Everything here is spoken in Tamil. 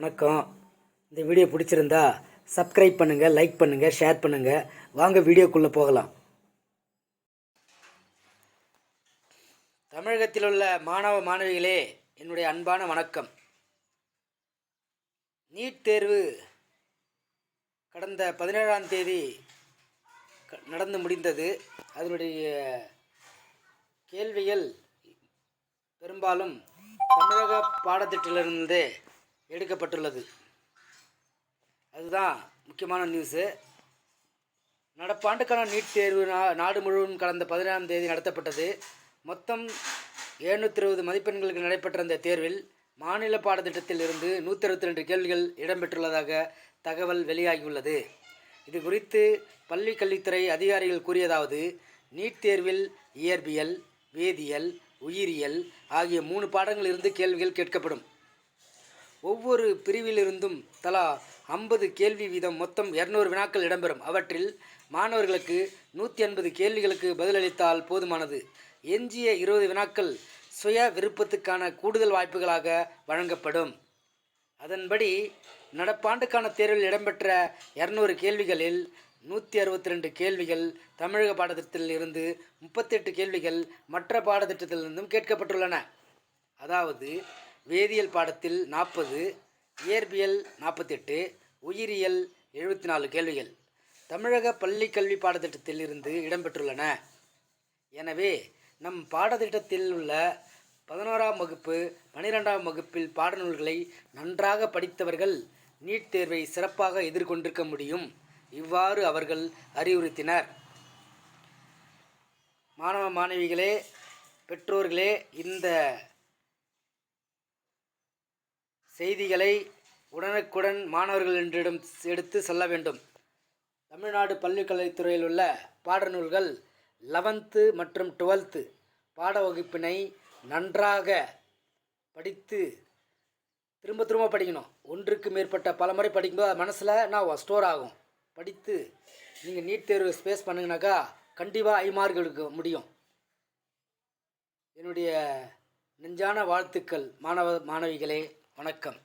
வணக்கம். இந்த வீடியோ பிடிச்சிருந்தா சப்ஸ்கிரைப் பண்ணுங்கள், லைக் பண்ணுங்கள், ஷேர் பண்ணுங்கள். வாங்க வீடியோக்குள்ளே போகலாம். தமிழகத்தில் உள்ள மாணவ மாணவிகளே, என்னுடைய அன்பான வணக்கம். நீட் தேர்வு கடந்த 17ஆம் தேதி நடந்து முடிந்தது. அதனுடைய கேள்விகள் பெரும்பாலும் தமிழக பாடத்திட்டத்திலிருந்து எடுக்கப்பட்டுள்ளது. அதுதான் முக்கியமான நியூஸு. நடப்பாண்டுக்கான நீட் தேர்வு நாடு முழுவதும் கடந்த 17ஆம் தேதி நடத்தப்பட்டது. மொத்தம் 720 மதிப்பெண்களுக்கு நடைபெற்ற அந்த தேர்வில் மாநில பாடத்திட்டத்தில் இருந்து 162 கேள்விகள் இடம்பெற்றுள்ளதாக தகவல் வெளியாகியுள்ளது. இது குறித்து பள்ளி கல்வித்துறை அதிகாரிகள் கூறியதாவது: நீட் தேர்வில் இயற்பியல், வேதியியல், உயிரியல் ஆகிய 3 பாடங்களில் இருந்து கேள்விகள் கேட்கப்படும். ஒவ்வொரு பிரிவிலிருந்தும் தலா 50 கேள்வி வீதம் மொத்தம் 200 வினாக்கள் இடம்பெறும். அவற்றில் மாணவர்களுக்கு 180 கேள்விகளுக்கு பதிலளித்தால் போதுமானது. எஞ்சிய 20 வினாக்கள் சுய விருப்பத்துக்கான கூடுதல் வாய்ப்புகளாக வழங்கப்படும். அதன்படி நடப்பாண்டுக்கான தேர்வில் இடம்பெற்ற 200 கேள்விகளில் 162 கேள்விகள் தமிழக பாடத்திட்டத்தில் இருந்து, 38 கேள்விகள் மற்ற பாடத்திட்டத்திலிருந்தும் கேட்கப்பட்டுள்ளன. அதாவது வேதியியல் பாடத்தில் 40, இயற்பியல் 48, உயிரியல் 74 கேள்விகள் தமிழக பள்ளி கல்வி பாடத்திட்டத்தில் இருந்து இடம்பெற்றுள்ளன. எனவே நம் பாடத்திட்டத்தில் உள்ள 11ஆம் வகுப்பு 12ஆம் வகுப்பில் பாடநூல்களை நன்றாக படித்தவர்கள் நீட் தேர்வை சிறப்பாக எதிர்கொண்டிருக்க முடியும். இவ்வாறு அவர்கள் அறிவுறுத்தினர். மாணவ மாணவிகளே, பெற்றோர்களே, இந்த செய்திகளை உடனுக்குடன் மாணவர்களிடம் எடுத்து செல்ல வேண்டும். தமிழ்நாடு பள்ளிக்கல்வித்துறையில் உள்ள பாடநூல்கள் 11th மற்றும் 12th பாட வகுப்பினை நன்றாக படித்து திரும்ப படிக்கணும். ஒன்றுக்கு மேற்பட்ட பல முறை படிக்கும்போது அது மனசில் ஸ்டோர் ஆகும். படித்து நீங்கள் நீட் தேர்வு ஸ்பேஸ் பண்ணிங்கனாக்கா கண்டிப்பாக 5 மார்க் எடுக்க முடியும். என்னுடைய நெஞ்சான வாழ்த்துக்கள் மாணவ மாணவிகளே. வணக்கம்.